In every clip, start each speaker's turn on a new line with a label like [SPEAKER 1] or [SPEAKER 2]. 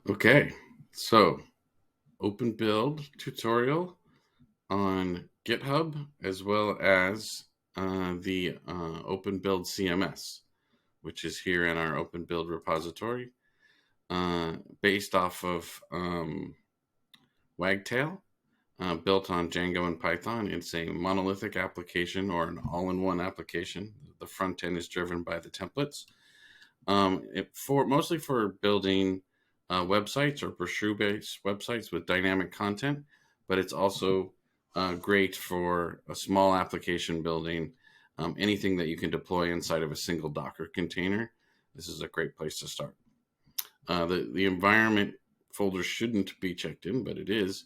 [SPEAKER 1] Okay, so OpenBuild tutorial on GitHub, as well as the OpenBuild CMS, which is here in our OpenBuild repository, based off of Wagtail, built on Django and Python. It's a monolithic application or an all-in-one application. The front end is driven by the templates. Mostly for building websites or brochure-based websites with dynamic content, but it's also great for a small application building, anything that you can deploy inside of a single Docker container. This is a great place to start. The environment folder shouldn't be checked in, but it is.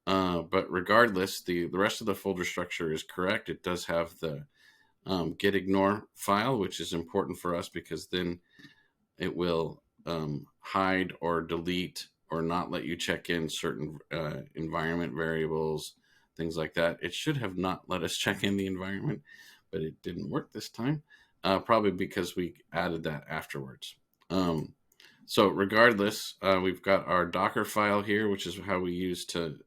[SPEAKER 1] But regardless, the rest of the folder structure is correct. It does have the git ignore file, which is important for us because then it will hide or delete or not let you check in certain environment variables, things like that. It should have not let us check in the environment, but it didn't work this time, probably because we added that afterwards. So regardless, we've got our Docker file here, which is how we use to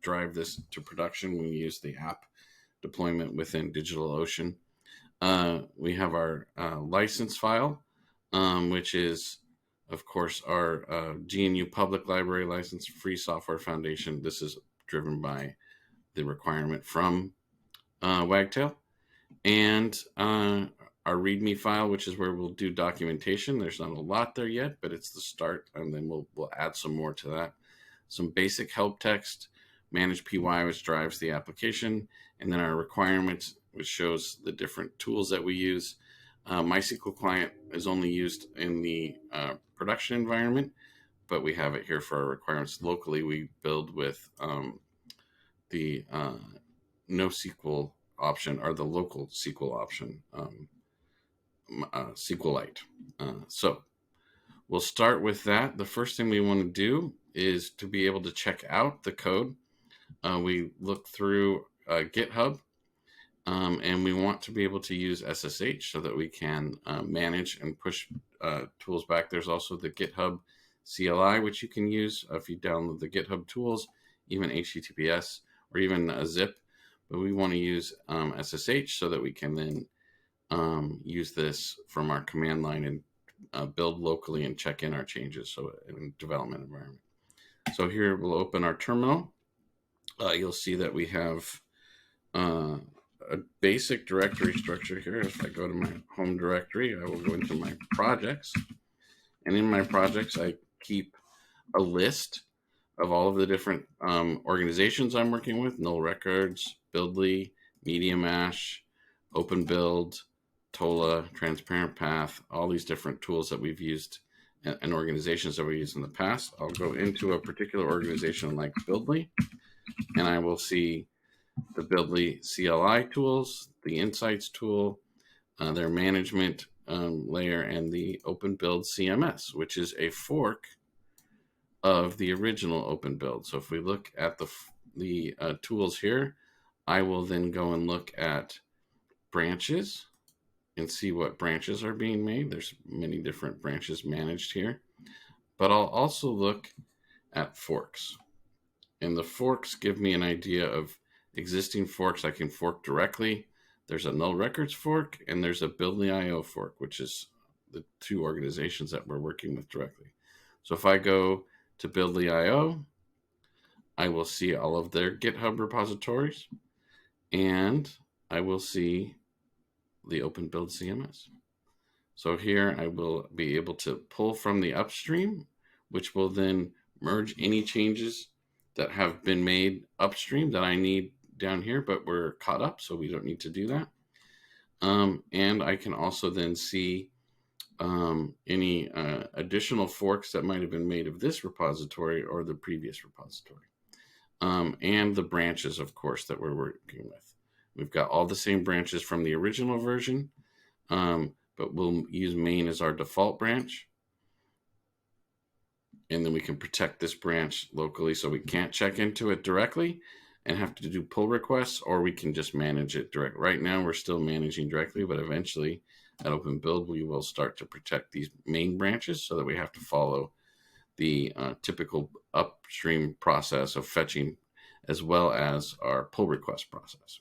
[SPEAKER 1] drive this to production when we use the app deployment within DigitalOcean. We have our license file, which is, of course, our GNU Public Library License Free Software Foundation. This is driven by the requirement from Wagtail. And our README file, which is where we'll do documentation. There's not a lot there yet, but it's the start, and then we'll add some more to that. Some basic help text, manage PY, which drives the application, and then our requirements, which shows the different tools that we use. MySQL client is only used in the production environment, but we have it here for our requirements locally. We build with the NoSQL option or the local SQL option, SQLite. So we'll start with that. The first thing we want to do is to be able to check out the code. We look through GitHub. And we want to be able to use SSH so that we can manage and push tools back. There's also the GitHub CLI, which you can use if you download the GitHub tools, even HTTPS or even a zip. But we want to use SSH so that we can then use this from our command line and build locally and check in our changes in development environment. So here we'll open our terminal. You'll see that we have a basic directory structure here. If I go to my home directory, I will go into my projects. And in my projects, I keep a list of all of the different organizations I'm working with: Null Records, Buildly, MediaMash, OpenBuild, Tola, Transparent Path, all these different tools that we've used and organizations that we used in the past. I'll go into a particular organization like Buildly, and I will see the Buildly CLI tools, the Insights tool, their management layer, and the OpenBuild CMS, which is a fork of the original OpenBuild. So if we look at the tools here, I will then go and look at branches and see what branches are being made. There's many different branches managed here, but I'll also look at forks. And the forks give me an idea of existing forks I can fork directly. There's a Null Records fork and there's a Buildly.io fork, which is the two organizations that we're working with directly. So if I go to Buildly.io, I will see all of their GitHub repositories, and I will see the OpenBuild CMS. So here I will be able to pull from the upstream, which will then merge any changes that have been made upstream that I need down here, but we're caught up, so we don't need to do that. And I can also then see any additional forks that might have been made of this repository or the previous repository. And the branches, of course, that we're working with. We've got all the same branches from the original version, but we'll use main as our default branch. And then we can protect this branch locally so we can't check into it directly. and have to do pull requests, or we can just manage it direct. Right now, we're still managing directly, but eventually at OpenBuild, we will start to protect these main branches so that we have to follow the typical upstream process of fetching as well as our pull request process.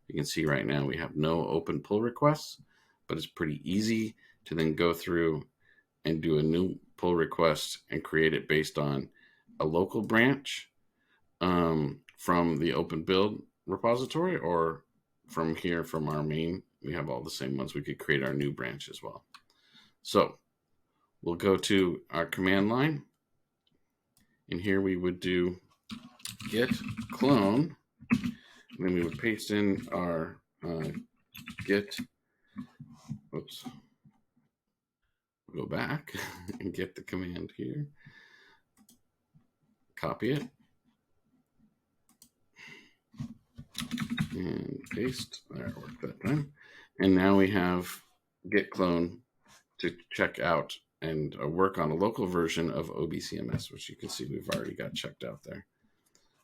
[SPEAKER 1] You can see right now we have no open pull requests, but it's pretty easy to then go through and do a new pull request and create it based on a local branch from the OpenBuild repository, or from here from our main. We have all the same ones. We could create our new branch as well. So we'll go to our command line, and here we would do git clone, and then we would paste in our git, oops, go back and get the command here, copy it, and paste. There, it worked that time. And now we have git clone to check out and work on a local version of OBCMS, which you can see we've already got checked out there.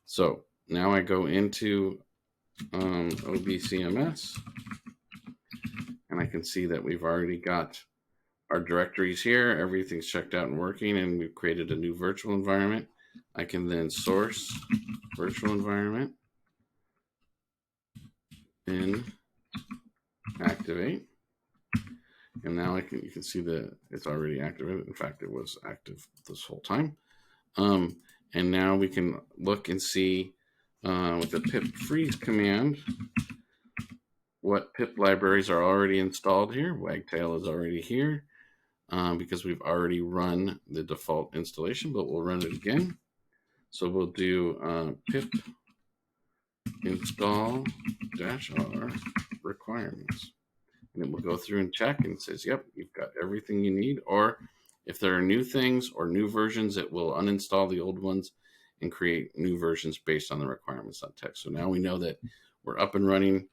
[SPEAKER 1] So now I go into OBCMS, and I can see that we've already got our directories here. Everything's checked out and working, and we've created a new virtual environment. I can then source virtual environment and activate. And now you can see that it's already activated. In fact, it was active this whole time. And now we can look and see with the pip freeze command what pip libraries are already installed here. Wagtail is already here because we've already run the default installation, but we'll run it again. So we'll do pip install -r requirements. And it will go through and check, and it says, yep, you've got everything you need. Or if there are new things or new versions, it will uninstall the old ones and create new versions based on the requirements.txt. So now we know that we're up and running.